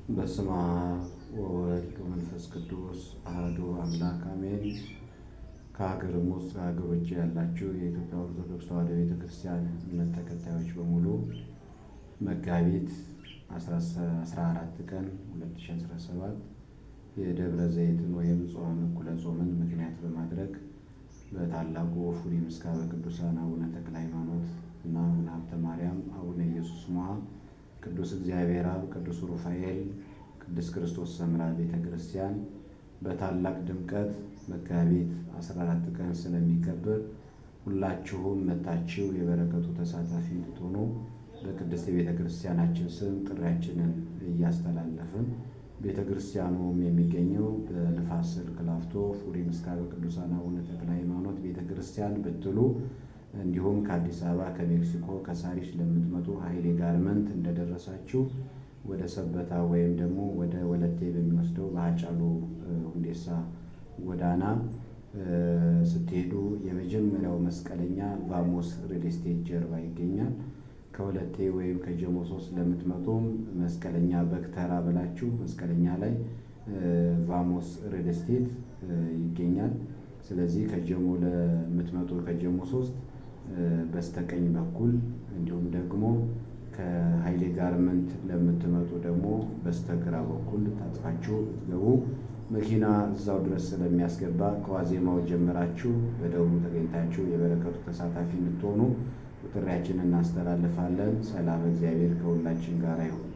በስመ አብ ወወልድ ወመንፈስ ቅዱስ አሐዱ አምላክ አሜን። ከሀገርም ውስጥ ከሀገር ውጭ ያላችሁ የኢትዮጵያ ኦርቶዶክስ ተዋሕዶ ቤተክርስቲያን እምነት ተከታዮች በሙሉ መጋቢት 14 ቀን 2017 የደብረ ዘይትን ወይም ጾመ እኩለ ጾምን ምክንያት በማድረግ በታላቁ ወፉሪ ምስካበ ቅዱሳን አቡነ ተክለ ሃይማኖት እና አቡነ ሀብተ ማርያም፣ አቡነ ኢየሱስ ሞዐ፣ ቅዱስ እግዚአብሔር አብ፣ ቅዱስ ሩፋኤል፣ ቅድስት ክርስቶስ ሰምራ ቤተ ክርስቲያን በታላቅ ድምቀት መጋቢት 14 ቀን ስለሚከበር ሁላችሁም መጥታችሁ የበረከቱ ተሳታፊ እንድትሆኑ በቅድስት ቤተ ክርስቲያናችን ስም ጥሪያችንን እያስተላለፍን ቤተ ክርስቲያኑም የሚገኘው በንፋስ ስልክ ላፍቶ ወፉሪ ምስካበ ቅዱሳን አቡነ ተክለ ሃይማኖት ቤተ ክርስቲያን ብትሉ፣ እንዲሁም ከአዲስ አበባ፣ ከሜክሲኮ፣ ከሳሪስ ለምትመጡ ኃይሌ ጋርመንት እንደደረሳችሁ ወደ ሰበታ ወይም ደግሞ ወደ ወለቴ በሚወስደው በሀጫሉ ሁንዴሳ ጎዳና ስትሄዱ የመጀመሪያው መስቀለኛ ቫሞስ ሪል ስቴት ጀርባ ይገኛል። ከወለቴ ወይም ከጀሞ 3 ለምትመጡም መስቀለኛ በክተራ ብላችሁ መስቀለኛ ላይ ቫሞስ ሪል ስቴት ይገኛል። ስለዚህ ከጀሞ ለምትመጡ ከጀሞ 3 በስተቀኝ በኩል እንዲሁም ደግሞ ከኃይሌ ጋርመንት ለምትመጡ ደግሞ በስተግራ በኩል ታጥፋችሁ ብትገቡ መኪና እዛው ድረስ ስለሚያስገባ ከዋዜማው ጀምራችሁ በደቡብ ተገኝታችሁ የበረከቱ ተሳታፊ እንድትሆኑ ጥሪያችንን እናስተላልፋለን። ሰላም እግዚአብሔር ከሁላችን ጋር ይሁን።